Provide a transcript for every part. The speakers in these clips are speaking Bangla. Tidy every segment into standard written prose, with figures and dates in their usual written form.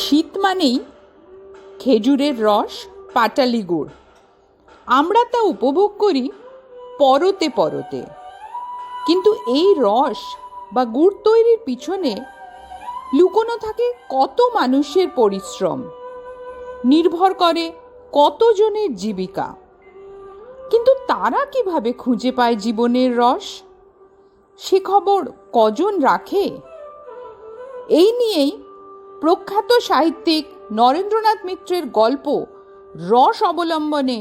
শীত মানেই খেজুরের রস, পাটালি গুড়। আমরা তা উপভোগ করি পরতে পরতে, কিন্তু এই রস বা গুড় তৈরির পিছনে লুকোনো থাকে কত মানুষের পরিশ্রম, নির্ভর করে কতজনের জীবিকা। কিন্তু তারা কিভাবে খুঁজে পায় জীবনের রস, সে খবর কজন রাখে? এই নিয়েই প্রখ্যাত সাহিত্যিক নরেন্দ্রনাথ মিত্রের গল্প রস অবলম্বনে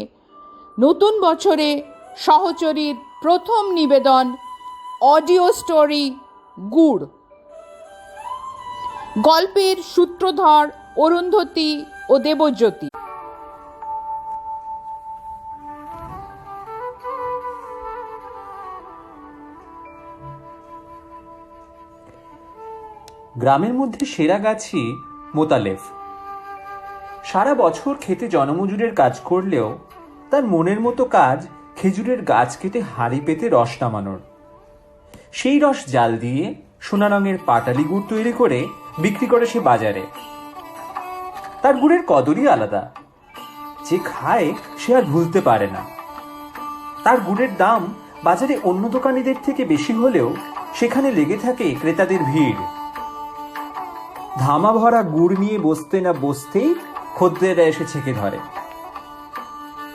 নতুন বছরে সহচরীর প্রথম নিবেদন অডিও স্টোরি গুড়। গল্পের সূত্রধর অরুন্ধতী ও দেবজ্যোতি। গ্রামের মধ্যে সেরা গাছই মোতালেফ। সারা বছর খেতে জনমজুরের কাজ করলেও তার মনের মতো কাজ খেজুরের গাছ কেটে হাঁড়ি পেতে রস নামানোর। সেই রস জাল দিয়ে সোনা রঙের পাটালি গুড় তৈরি করে বিক্রি করে সে বাজারে। তার গুড়ের কদরই আলাদা, যে খায় সে আর ভুলতে পারে না। তার গুড়ের দাম বাজারে অন্য দোকানিদের থেকে বেশি হলেও সেখানে লেগে থাকে ক্রেতাদের ভিড়। ধামা ভরা গুড় নিয়ে বসতে না বসতেই খদ্দেররা এসে ছেঁকে ধরে।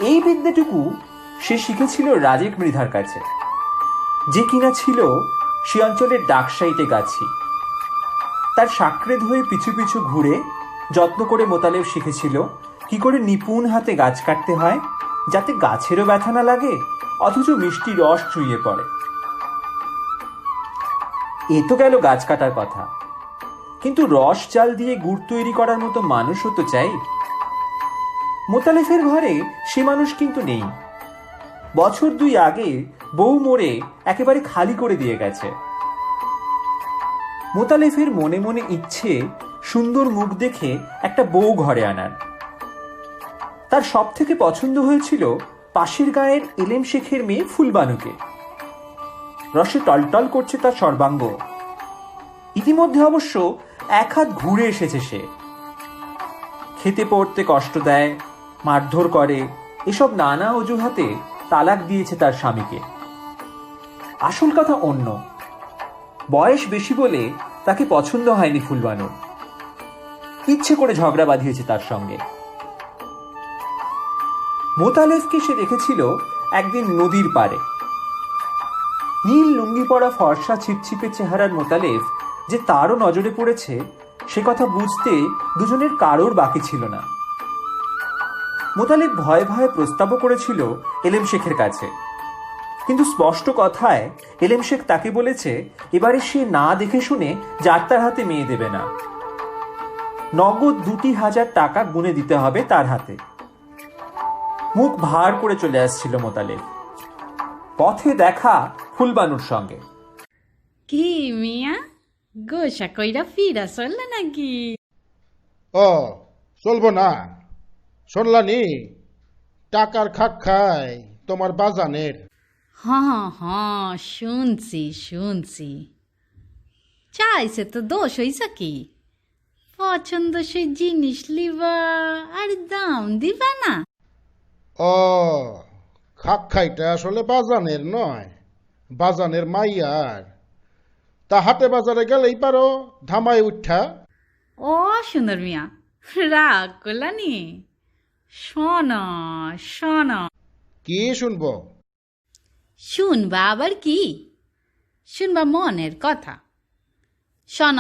এই বিদ্যেটুকু সে শিখেছিল রাজেক মৃধার কাছে, যে কিনা ছিল সে অঞ্চলের ডাকসাইটে গাছি। তার সাকরেদ হয়ে পিছু পিছু ঘুরে যত্ন করে মোতালেব শিখেছিল কি করে নিপুণ হাতে গাছ কাটতে হয়, যাতে গাছেরও ব্যথা না লাগে অথচ মিষ্টি রস চুইয়ে পড়ে। এ তো গেল গাছ কাটার কথা, কিন্তু রস চাল দিয়ে গুড় তৈরি করার মতো মানুষও তো চাই। মোতালেফের ঘরে সে মানুষ কিন্তু নেই। বছর 2 আগে বউ মরে একেবারে খালি করে দিয়ে গেছে। মোতালেফের মনে মনে ইচ্ছে সুন্দর মুখ দেখে একটা বউ ঘরে আনার। তার সব থেকে পছন্দ হয়েছিল পাশের গায়ের এলেম শেখের মেয়ে ফুলবানুকে। রসে টলটল করছে তার সর্বাঙ্গ। ইতিমধ্যে অবশ্য 1 হাত ঘুরে এসেছে সে। খেতে পড়তে কষ্ট দেয়, মারধর করে, এসব নানা অজুহাতে তালাক দিয়েছে তার স্বামীকে। আসল কথা অন্য, বয়স বেশি বলে তাকে পছন্দ হয়নি ফুলবানুর। ইচ্ছে করে ঝগড়া বাঁধিয়েছে তার সঙ্গে। মোতালেফকে সে দেখেছিল একদিন নদীর পাড়ে। নীল লুঙ্গি পরা ফর্সা ছিপছিপে চেহারার মোতালেফ যে তারও নজরে পড়েছে সে কথা বুঝতে দুজনের কারোর বাকি ছিল না। মোতালেব ভয়ে ভয়ে প্রস্তাবও করেছিল এলেম শেখের কাছে, কিন্তু স্পষ্ট কথায় এলেম শেখ তাকে বলেছে এবারে সে না দেখে শুনে যার তার হাতে মেয়ে দেবে না। নগদ 2,000 টাকা গুনে দিতে হবে তার হাতে। মুখ ভার করে চলে আসছিল মোতালেব। পথে দেখা ফুলবানুর সঙ্গে। কি মিয়া, গোসা কইরা ফিরা চললে নাকি? ও চলবো না, শুনলানি টাকার খাক খায় তোমার বাজানের। হ্যাঁ শুনছি। চাইছে তো দোষ হইছে কি? পছন্দ সেই জিনিস লিবা আর দাম দিবা না। ও খাক খাইটা আসলে বাজানের নয়, বাজানের মাইয়ার। তা হাটে বাজারে গেলেই পারো ধামায় উঠা। ও সুন্দর মিয়া, রাগ করলানি? শোন। কি শুনবো? শুনবা আবার কি? শুনবা মনের কথা। শোন,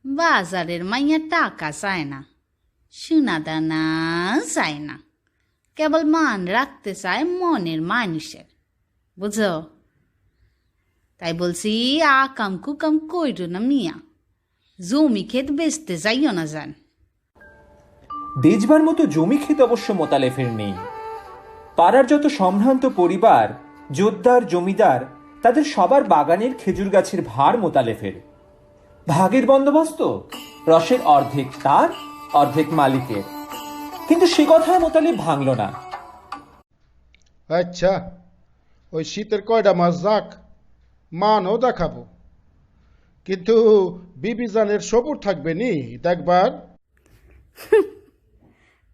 বাজারের মাইয়া টাকা চায় না, সোনা দানা চায় না, কেবল মান রাখতে চায় মনের মানুষের, বুঝো? তাই বলছি আকাম কুকাম কইরো না মিয়া, জমি ক্ষেত বেচতে যাইও না যান। বেচবার মতো জমি ক্ষেত অবশ্য মোতালেফের নেই। পাড়ার যত সম্ভ্রান্ত পরিবার, জোদ্দার, জমিদার, তাদের সবার বাগানের খেজুর গাছের ভার মোতালেফের। ভাগের বন্দোবস্ত রসের অর্ধেক তার, অর্ধেক মালিকের। কিন্তু সে কথায় মোতালেব ভাঙল না। আচ্ছা, ওই শীতের কয়টা মাস যাক, মানও দেখাবো, কিন্তু বিবিজানের সবুর থাকবে নি দেখবার।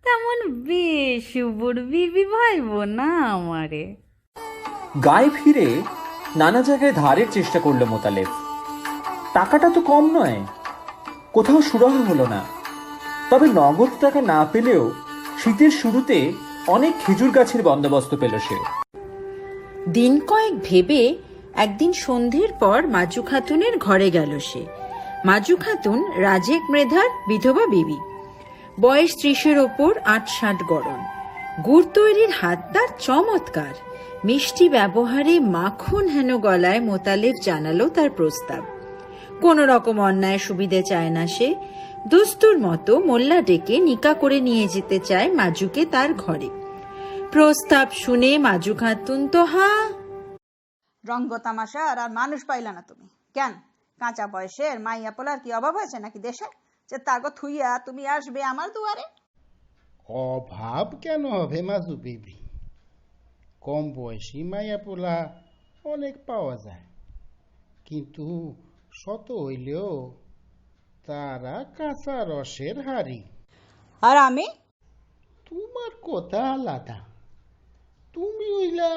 তেমন বেশুবুর বিবি ভাইব না আমারে। গায়ে ফিরে নানা জায়গায় ধারের চেষ্টা করলো মোতালেব। টাকাটা তো কম নয়, কোথাও সুরাহা হলো না। তবে নগদ টাকা না পেলেও শীতের শুরুতে অনেক খেজুর গাছের বন্দোবস্ত পেল সে। দিন কয়েক ভেবে একদিন সন্ধ্যের পর মাজু খাতুনের ঘরে গেল সে। মাজু খাতুন রাজেক মৃধার বিধবা বিবি, বয়স 30-এর ওপর 8-60 গড়ন। গুড় তৈরির হাত তার চমৎকার, মিষ্টি ব্যবহারে মাখন হেন গলায় মোতালেব জানালো তার প্রস্তাব। কোন রকম অন্যায় সুবিধে চায় না সে। দস্তুর মতো মোল্লা ডেকে নিকা করে নিয়ে যেতে চায় মাজুকে তার ঘরে। প্রস্তাব শুনে মাজু খাতুন তো হা। রঙ্গ তামাশা আর মানুষ পাইলা না তুমি কেন? কাঁচা বয়সের মাইয়া পোলার কি অভাব হয়েছে নাকি দেশে, যে তাগো থুইয়া তুমি আসবে আমার দুয়ারে? অভাব কেন হবে মাজু বেবি? কম বয়সী মাইয়া পোলা অনেক পাওয়া যায়, কিন্তু শত হইলেও তারা কাঁচা রসের হাড়ি। আর আমি? তোমার কথা আলাদা। তুমি হইলা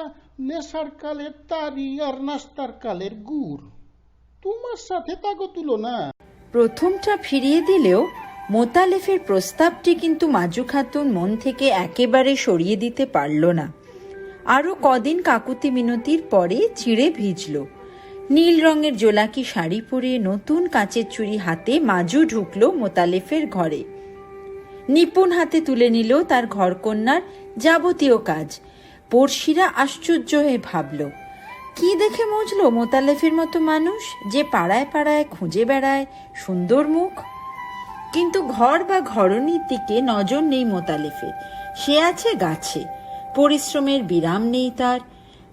নেশার কালের তারি আর নাস্তার কালের গুড়, তোমার সাথে তাগো তুলনা। প্রথমটা ফিরিয়ে দিলেও মোতালেফের প্রস্তাবটি কিন্তু মাজু খাতুন মন থেকে একেবারে সরিয়ে দিতে পারল না। আরো কদিন কাকুতি মিনতির পরে চিড়ে ভিজল। নীল রঙের জোলাকি শাড়ি পরে নতুন কাঁচের চুড়ি হাতে মাজু ঢুকলো মোতালেফের ঘরে। নিপুণ হাতে তুলে নিল তার ঘরকন্যার যাবতীয় কাজ। পড়শিরা আশ্চর্য হয়ে ভাবল, কি দেখে মজলো মোতালেফের মতো মানুষ, যে পাড়ায় পাড়ায় খুঁজে বেড়ায় সুন্দর মুখ। কিন্তু ঘর বা ঘরণীর দিকে নজর নেই মোতালেফের। সে আছে গাছে, পরিশ্রমের বিরাম নেই তার।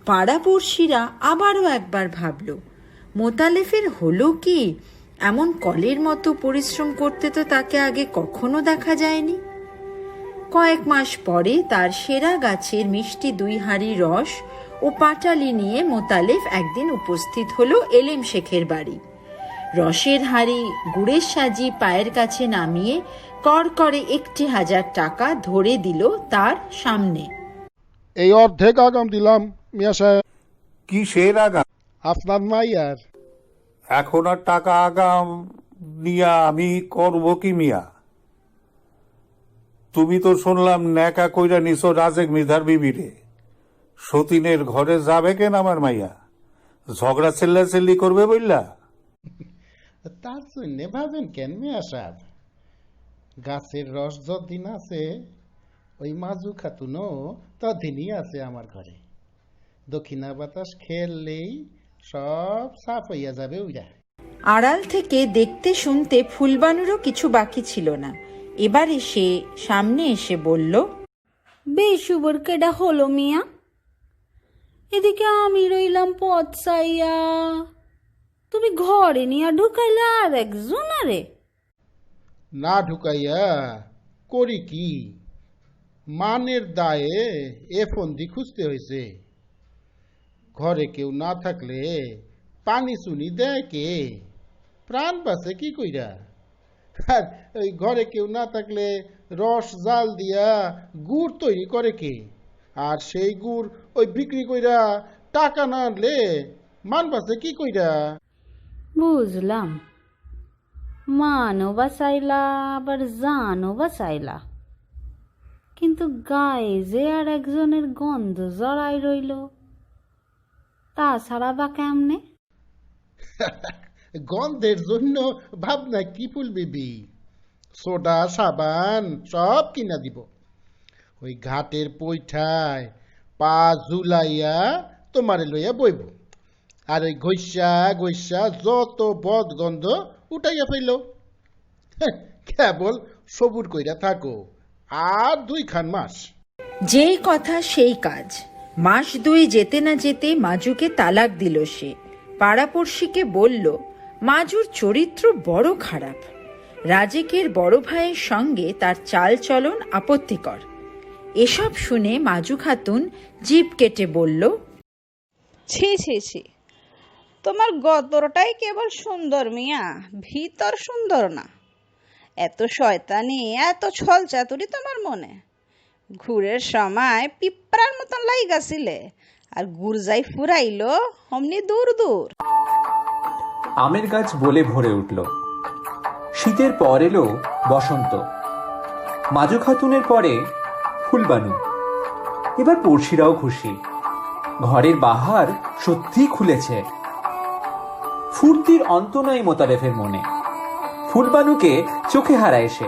পাড়াপড়শিরা আবারও একবার ভাবল, মোতালেফের হলো কি? এমন কলের মতো পরিশ্রম করতে তো তাকে আগে কখনো দেখা যায়নি। কয়েক মাস পরে তার সেরা গাছের মিষ্টি 2 হাঁড়ি রস ও পাটালি নিয়ে মোতালেফ একদিন উপস্থিত হলো এলেম শেখের বাড়ি। রসের হাঁড়ি গুড়ের সাজি পায়ের কাছে নামিয়ে করকরে 1,000 টাকা ধরে দিল তার সামনে। এই অর্ধেক আগাম দিলাম মিয়া সাহেব। কিসের আগাম? আপনার মাইয়ার। এখন আর টাকা আগাম নিয়া আমি করবো কি মিয়া? তুমি তো শুনলাম ন্যাকা কইরা নিছো রাজেক মৃধার বিবিরে। সতীনের ঘরে যাবে কেন আমার মাইয়া? ঝগড়া চিল্লাচিল্লি করবে বললা? তার জন্য ভাবেন কেন মিয়া সাহেব? গাছের রস যতদিন আছে ওই মাজু খাতুনও ততদিনই আছে আমার ঘরে। দক্ষিণা বাতাস খেললেই সব সাফ হইয়া যাবে ওইরা। আড়াল থেকে দেখতে শুনতে ফুলবানুরও কিছু বাকি ছিল না। এবার এসে সামনে এসে বলল, বেশুবর কেডা হলো মিয়া? এদিকে আমি রইলাম পথ চাইয়া, তুমি ঘরে নিয়ে ঢুকাইলে আর একজন আরে। না ঢুকাইয়া করি কি? মানের দায়ে এ ফন্দি খুঁজতে হয়েছে। ঘরে কেউ না থাকলে পানি চুনি দেয় কে? প্রাণ বাঁচে কি কইরা? আর ওই ঘরে কেউ না থাকলে রস জাল দিয়া গুড় তৈরি করে কে? আর সেই গুড় ওই বিক্রি কইরা টাকা না আনলে মান বাঁচে কি কইরা? বুঝলাম, মানও বাঁচাইলা আবার জানও বাঁচাইলা, কিন্তু গায়ে যে আর একজনের গন্ধ জড়াই রইল, তাছাড়া বা কেমনে? গন্ধের জন্য ভাবনা কি ফুল বিবি? সোডা সাবান সব কিনা দিব। ওই ঘাটের পৈঠায় পা ঝুলাইয়া তোমারে লইয়া বইব, আর ওই ঘষা ঘষা যত বদ গন্ধ উঠাইয়া ফেল। কেবল সবুর কইরা থাকো আর 2 মাস। যেই কথা সেই কাজ। মাস 2 যেতে না যেতে মাজুকে তালাক দিল সে। পাড়াপড়শিকে বলল, মাজুর চরিত্র বড় খারাপ। রাজেকের বড় ভাইয়ের সঙ্গে তার চাল চলন আপত্তিকর। এসব শুনে মাজু খাতুন জিভ কেটে বলল, ছি ছি ছি, তোমার গতরটাই কেবল সুন্দর মিয়া, ভিতর সুন্দর না। এত শয়তানি, এত ছল চাতুরি তোমার মনে? ঘুরের সময় পিঁপড়ার মতন লাইগাছিলে, আর গুড় যাই ফুরাইলো অমনি দূর দূর। আমের গাছ বলে ভরে উঠল। শীতের পর এলো বসন্ত। মাজু খাতুনের পরে ফুলবানু। এবার পড়শিরাও খুশি, ঘরের বাহার সত্যি খুলেছে। ফুর্তির অন্ত নাই মোতালেফের মনে। ফুলবানুকে চোখে হারায় সে।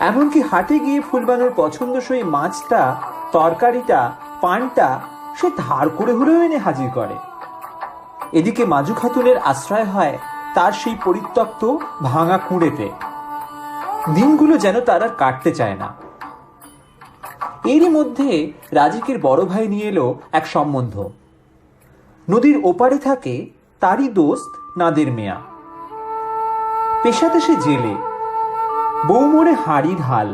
এমনকি হাটে গিয়ে ফুলবানুর পছন্দসই মাছটা, তরকারিটা, পানটা সে ধার করে হলেও এনে হাজির করে। এদিকে মাজু খাতুনের আশ্রয় হয় তার সেই পরিত্যক্ত ভাঙা কুঁড়েতে। দিনগুলো যেন তার আর কাটতে চায় না। এরই মধ্যে রাজিকের বড় ভাই নিয়ে এলো এক সম্বন্ধ। নদীর ওপারে থাকে তারই দোস্ত নাদের মিয়া। পেশাতে সে জেলে, বউ মোড়ে হাড়ি ঢাল।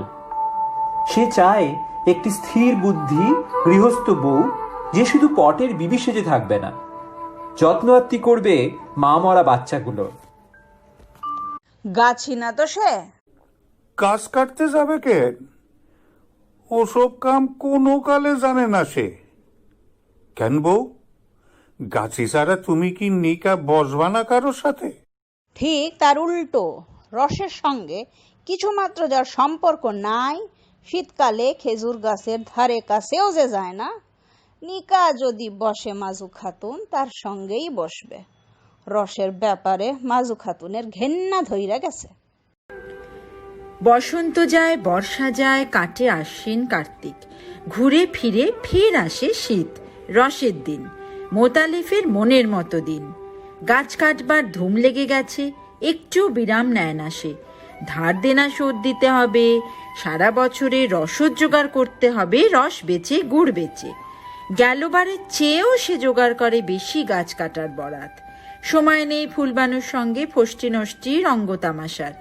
সে চায় একটি স্থির বুদ্ধি গৃহস্থ বউ, যে শুধু পটের বিবি সেজে থাকবে না, যত্ন আত্তি করবে মা মরা বাচ্চাগুলো। গাছি না তো সে? গাছ কাটতে যাবে কেন? ওসব কাম কোনো কালে জানে না সে। কেন বউ, গাছি ছাড়া তুমি কি নিকা বসবা না কারোর সাথে? ঠিক তার উল্টো, রসের সঙ্গে কিছুমাত্র যার সম্পর্ক নাই, শীতকালে খেজুর গাছের ধারে কাছেও যে যায় না, নিকা যদি বসে মাজু খাতুন তার সঙ্গেই বসবে। রসের ব্যাপারে মাজু খাতুনের ঘেন্না ধইরা গেছে। বসন্ত যায়, বর্ষা যায়, কাটে আশ্বিন কার্তিক, ঘুরে ফিরে ফের আসে শীত, রসের দিন, মোতালেফের মনের মতো দিন। গাছ কাটবার ধুম লেগে গেছে, একটু বিরাম নেয় না সে। ধার দেনা শোধ দিতে হবে, সারা বছরে রসদ জোগাড় করতে হবে, রস বেচে গুড় বেচে। গেলবারের চেয়েও সে জোগাড় করে বেশি গাছ কাটার বরাত। সময় নেই ফুলবানুর সঙ্গে ফষ্টি নষ্টি রঙ্গ তামাশার।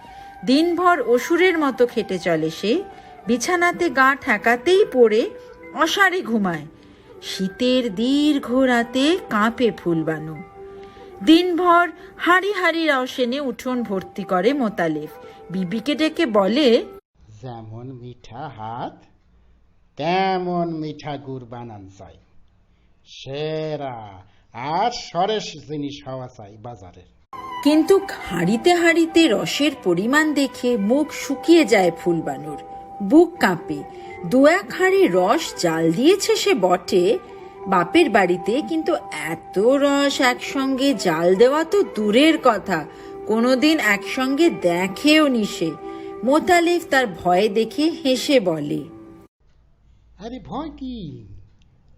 দিনভর অসুরের মতো খেটে চলে সে, বিছানাতে গা ঠেকাতেই পড়ে অসারে ঘুমায়। শীতের দীর্ঘ রাতে কাঁপে ফুলবানু। দিনভর হাড়ি হাড়ি রস এনে উঠোন ভর্তি করে মোতালেফ। বিবিকে ডেকে বলে, যেমন মিঠা হাত তেমন মিঠা গুড় বানান চাই, সেরা আর সরেস জিনিস হওয়া চাই বাজারের। কিন্তু হাঁড়িতে হাঁড়িতে রসের পরিমাণ দেখে মুখ শুকিয়ে যায় ফুলবানুর, বুক কাঁপে। দু এক হাঁড়ি রস জাল দিয়েছে সে বটে বাপের বাড়িতে, কিন্তু এত রস একসঙ্গে জাল দেওয়া তো দূরের কথা, কোনোদিন একসঙ্গে দেখেও নি সে। মোতালেফ তার ভয় দেখে হেসে বলে, আরে ভয় কি,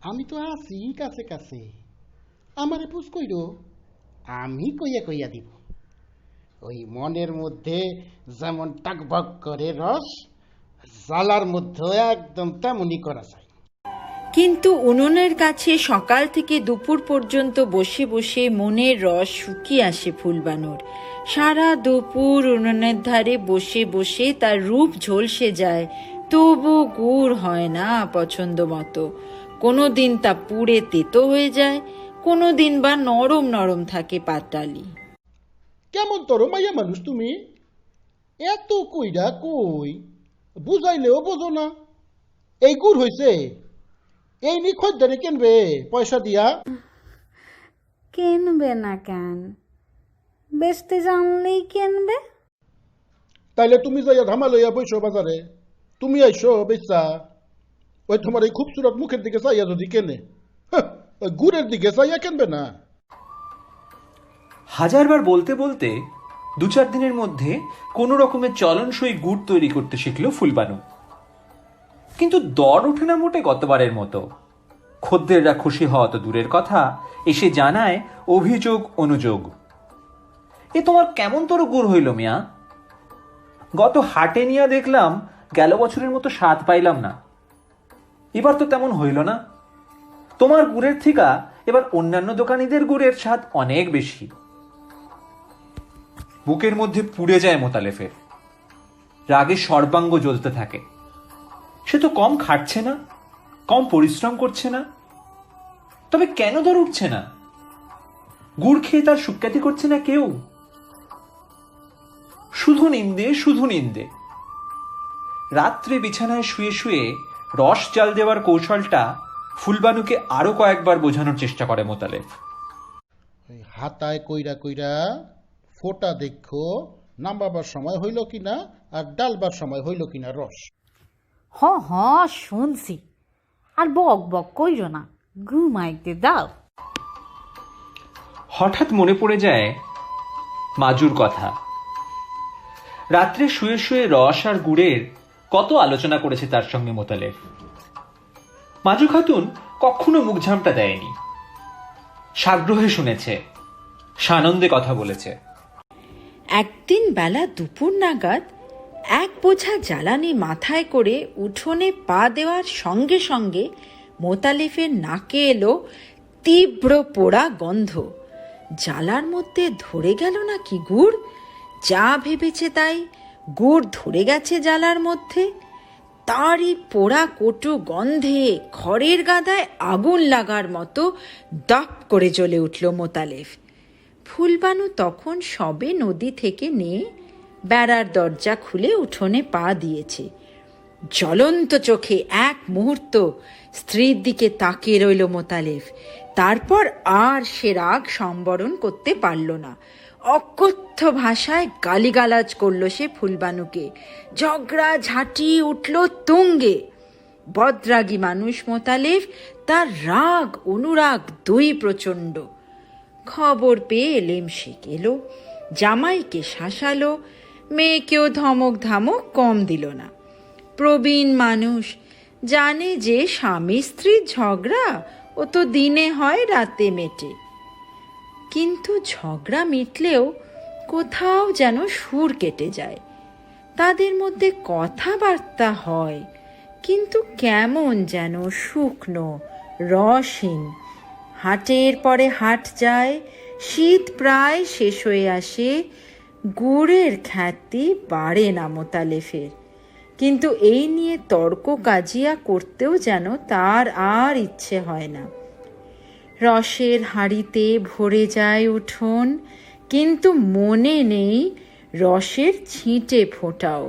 আমি তো আছি কাছে কাছে, আমারে পুষ কইর, আমি কইয়া কইয়া দিব। ওই মনের মধ্যে যেমন টাকবক করে রস, জালার মধ্যে একদম তেমনই করা যায়। কিন্তু উনুনের কাছে সকাল থেকে দুপুর পর্যন্ত বসে বসে মনের রস শুকিয়ে আসে ফুলবানুর। সারা দুপুর উনুনের ধারে বসে বসে তার রূপ ঝলসে যায়, তবু গুড় হয় না পছন্দ মতো। কোনোদিন তা পুড়ে তেতো হয়ে যায়, কোনোদিন বা নরম নরম থাকে পাটালি। কেমন তোর মাইয়া মানুষ তুমি, এত কইরা কই বুঝাইলেও বোঝো না। এই গুড় হইছে, এই নি খদ্দারে কেনবে পয়সা দিয়া? কিনবে না কেন, বেচতে জানলেই কিনবে। তাইলে তুমি যাইয়া ধামা লইয়া বইসো বাজারে, তুমি আইসো বেচা। ওই তোমার এই খুবসুরত মুখের দিকে চাইয়া যদি কেনে, ওই গুড়ের দিকে চাইয়া কেনবে না। হাজারবার বলতে বলতে 2-4 দিনের মধ্যে কোনো রকমের চলনসই গুড় তৈরি করতে শিখল ফুলবানু। কিন্তু দর ওঠে না মোটে গতবারের মতো। খদ্দেররা খুশি হওয়া তো দূরের কথা, এসে জানায় অভিযোগ অনুযোগ। এ তোমার কেমন তোর গুড় হইল মিয়া? গত হাটে নিয়ে দেখলাম গেল বছরের মতো স্বাদ পাইলাম না। এবার তো তেমন হইল না। তোমার গুড়ের থিকা এবার অন্যান্য দোকানিদের গুড়ের স্বাদ অনেক বেশি। বুকের মধ্যে পুড়ে যায় মোতালেফের, রাগে সর্বাঙ্গ জ্বলতে থাকে। সে তো কম খাটছে না, কম পরিশ্রম করছে না, তবে কেন দর উঠছে না? গুড় খেয়ে তার সুখ্যাতি করছে না কেউ? শুধু নিন্দে, শুধু নিন্দে। রাত্রে বিছানায় শুয়ে শুয়ে রস জাল দেওয়ার কৌশলটা ফুলবানুকে আরো কয়েকবার বোঝানোর চেষ্টা করে মোতালেব। ওই হাতায় কইরা কইরা ফোটা দেখো নামাবার সময় হইল কিনা আর ডালবার সময় হইল কিনা রস। হ হ শুনছি, আর বক বক কইরো না, ঘুমাইতে দাও। হঠাৎ মনে পড়ে যায় মাজুর কথা। রাত্রে শুয়ে শুয়ে রস আর গুড়ের কত আলোচনা করেছে তার সঙ্গে মোতালেব। মাজু খাতুন কখনো মুখ ঝামটা দেয়নি, সাগ্রহে শুনেছে, সানন্দে কথা বলেছে। একদিন বেলা দুপুর নাগাদ এক বোঝা জ্বালানি মাথায় করে উঠোনে পা দেওয়ার সঙ্গে সঙ্গে মোতালেফের নাকে এলো তীব্র পোড়া গন্ধ। জ্বালার মধ্যে ধরে গেল নাকি গুড়? যা ভেবেছে তাই, গুড় ধরে গেছে জ্বালার মধ্যে। তারই পোড়া কটু গন্ধে খড়ের গাদায় আগুন লাগার মতো দাপ করে জ্বলে উঠল মোতালেব। ফুলবানু তখন সবে নদী থেকে নিয়ে বেড়ার দরজা খুলে উঠোনে পা দিয়েছে। জ্বলন্ত চোখে এক মুহূর্ত স্ত্রীর দিকে তাকিয়ে রইল মোতালেব। তারপর আর সে রাগ সম্বরণ করতে পারল না। অকথ্য ভাষায় গালিগালাজ করল সে ফুলবানুকে। ঝগড়া ঝাঁটি উঠল তুঙ্গে। বদরাগী মানুষ মোতালেব, তার রাগ অনুরাগ দুই প্রচণ্ড। খবর পেয়ে এলেম শেখ এলো, জামাইকে শাসালো, মেয়েকেও ধমক ধামক কম দিল না। প্রবীণ মানুষ, জানে যে স্বামী স্ত্রীর ঝগড়া ও তো দিনে হয় রাতে মেটে। কিন্তু ঝগড়া মিটলেও কোথাও যেন সুর কেটে যায়। তাদের মধ্যে কথাবার্তা হয়, কিন্তু কেমন যেন শুকনো রসহীন। হাটের পরে হাট যায়, শীত প্রায় শেষ হয়ে আসে, গুড়ের খ্যাতি বাড়ে না মোতালেফের। কিন্তু এই নিয়ে তর্ক কাজিয়া করতেও যেন তার আর ইচ্ছে হয় না। রসের হাঁড়িতে ভরে যায় উঠোন, কিন্তু মনে নেই রসের ছিটে ফোটাও।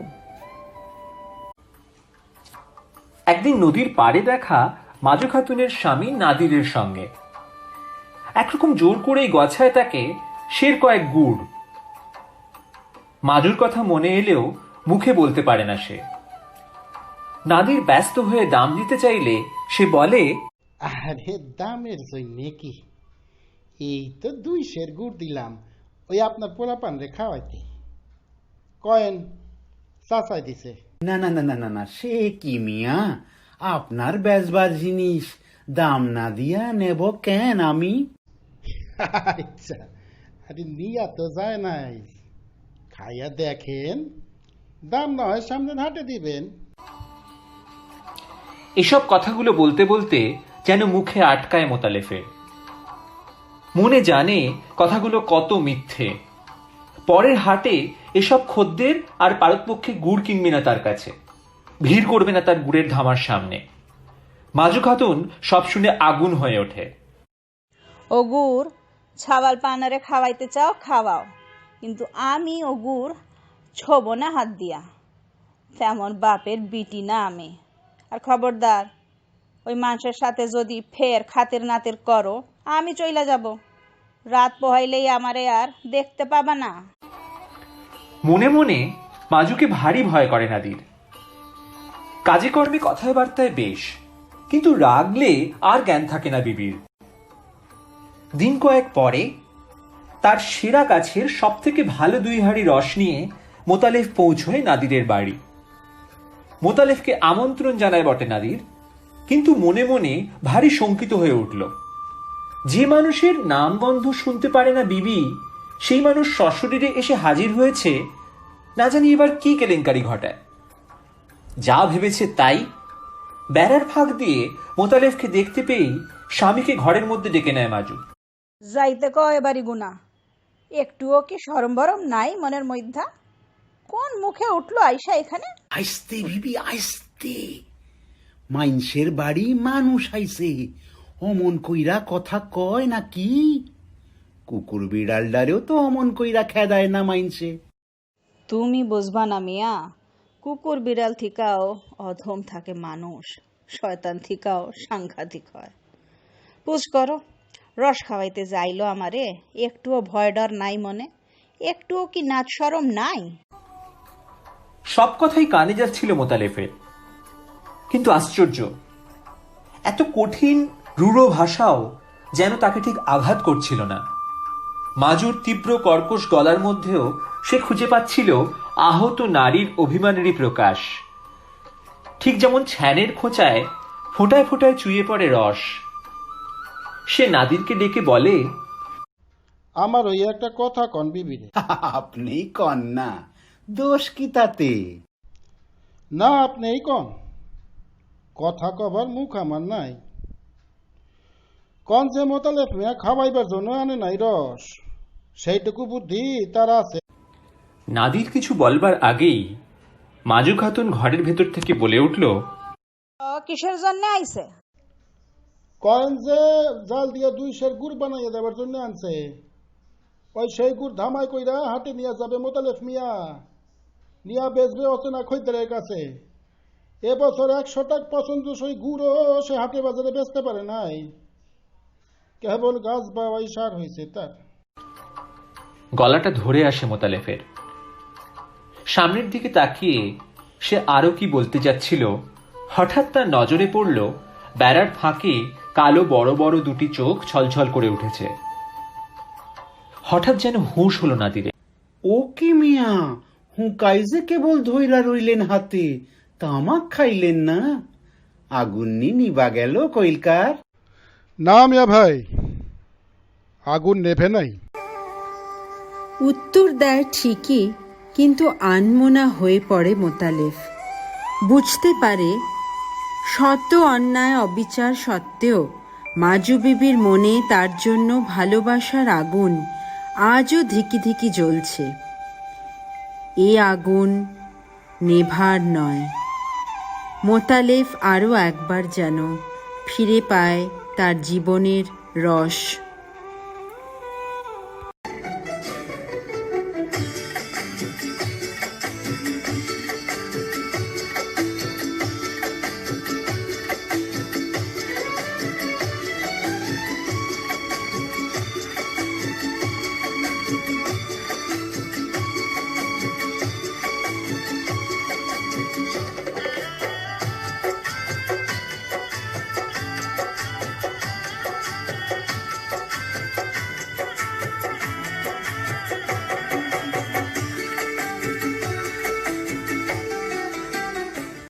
একদিন নদীর পাড়ে দেখা মাজু খাতুনের স্বামী নাদিরের সঙ্গে। একরকম জোর করেই গছায় তাকে সের কয়েক গুড়। মাজুর কথা মনে এলেও মুখে বলতে পারে না সে। নাদির ব্যস্ত হয়ে দাম দিতে চাইলে সে বলে, আরে দামের জন্যে কি, এই তো 2 সের গুড় দিলাম ওই আপনার পোলাপান রে খাওয়াইতে। কয়েন চাচাই দিছে। না না না না না না, সে কি মিয়া, আপনার বেচবার জিনিস দাম না দিয়া নেব কেন আমি? আচ্ছা, আরে নিয়া তো যায় নাই, খাইয়া দেখেন, দাম না হয় সামনের হাটে দিবেন। এসব কথাগুলো বলতে বলতে যেন মুখে আটকায় মোতালেফের। মনে জানে কথাগুলো কত মিথ্যে। পরের হাটে এসব খদ্দের আর পারতপক্ষে গুড় কিনবে না তার কাছে, ভিড় করবে না তার গুড়ের ধামার সামনে। মাজু খাতুন সব শুনে আগুন হয়ে ওঠে। ও গুড় ছাওয়াল পানারে খাওয়াইতে চাও খাওয়াও, কিন্তু আমি ও গুড় ছোবো না হাত দিয়া। তেমন বাপের বিটি না আমি। আর খবরদার, ওই মানুষের সাথে যদি ফের খাতের নাতের করো, আমি চইলা যাব। রাত পোহাইলেই আমারে আর দেখতে পাবা না। মনে মনে মাজুকে ভারী ভয় করে নাদির। কাজে কর্মে কথায় বার্তায় বেশ, কিন্তু রাগলে আর জ্ঞান থাকে না বিবির। দিন কয়েক পরে তার সেরা গাছের সব থেকে ভালো 2 হাঁড়ি রস নিয়ে মোতালেব পৌঁছয় নাদিরের বাড়ি। মোতালেবকে আমন্ত্রণ জানায় বটে নাদির, কিন্তু মনে মনে ভারী শঙ্কিত হয়ে উঠল। যে মানুষের নাম গন্ধ শুনতে পারে না বিবি, সেই মানুষ সশরীরে এসে হাজির হয়েছে, না জানি এবার কি কেলেঙ্কারি ঘটায়। যা ভেবেছে তাই। বেড়ার ফাঁক দিয়ে মোতালেবকে দেখতে পেয়েই স্বামীকে ঘরের মধ্যে ডেকে নেয় মাজু। যাইতে কয় এবারই গুনা, একটুও কি শরম বরম নাই মনের মধ্যে? কোন মুখে উঠলো আইসা এখানে? আইস্তে বিবি আইস্তে, মাইনসের বাড়ি মানুষ আইছে, অমন কইরা কথা কয় নাকি? কুকুর বিড়ালডারেও তো অমন কইরা খেদায় না মাইনসে। তুমি বুঝবা না মিয়া, কুকুর বিড়াল থিকাও অধম থাকে মানুষ, শয়তান থিকাও সাংঘাতিক হয়। পুষ করো, রস খাওয়াইতে যাইলো আমারে, একটুও ভয় ডর নাই মনে, একটুও কি নাচ শরম নাই? সব কথাই কানে যাচ্ছিল মোতালেফের, কিন্তু আশ্চর্য, এত কঠিন রূঢ় ভাষাও যেন তাকে ঠিক আঘাত করছিল না। মাজুর তীব্র কর্কশ গলার মধ্যেও সে খুঁজে পাচ্ছিল আহত নারীর অভিমানেরই প্রকাশ, ঠিক যেমন ছ্যানের খোঁচায় ফোঁটায় ফোঁটায় চুইয়ে পড়ে রস। সে নাদিরকে ডেকে বলে, আমার ওই একটা কথা কন বিবিরে। আপনি কন না, দোষ কি তাতে? না আপনিই কন, কথা কবার মুখ আমার নাই। কন যে মোতালেফ মিয়া খাওয়াইবার জন্য আনে নাই রস, সেইটুকু বুদ্ধি তার আছে। নাদির কিছু বলবার আগেই মাজু খাতুন ঘরের ভেতর থেকে বলে উঠল, কিসের জন্য আইছে? কয়েন যে জাল দিয়ে 2 সের গুড় বানাইয়া দেওয়ার জন্য আনছে, ওই সেই গুড় ধামাই কইরা হাটে নিয়ে যাবে মোতালেফ মিয়া, নিয়া বেচবে অচেনা খদ্দেরের কাছে। এবছর 100 টাকা পছন্দসই গুড়ও সে হাটে বাজারে বেচতে পারে নাই, কেবল গাছ বাওয়াই সার হয়েছে তার। গলাটা ধরে আসে মোতালেফের। সামনের দিকে তাকিয়ে সে আরো কি বলতে যাচ্ছিল, হঠাৎ তার নজরে পড়ল বেড়ার ফাঁকে কালো বড় বড় দুটি চোখ ছলছল করে উঠেছে। হঠাৎ যেন হুঁশ হলো নাদিরে। ও কি মিয়া, হুঁকাই যে কেবল ধইরা রইলেন হাতে, তামাক খাইলেন না? আগুন নিবা গেল কইলকার? না মিয়া ভাই, আগুন নেভে নাই। উত্তর দেয় ঠিকই, কিন্তু আনমনা হয়ে পড়ে মোতালেফ। বুঝতে পারে শত অন্যায় অবিচার সত্ত্বেও মাজু বিবির মনে তার জন্য ভালোবাসার আগুন আজও ধিকি ধিকি জ্বলছে। এ আগুন নেভার নয়। মোতালেফ আরও একবার যেন ফিরে পায় তার জীবনের রস।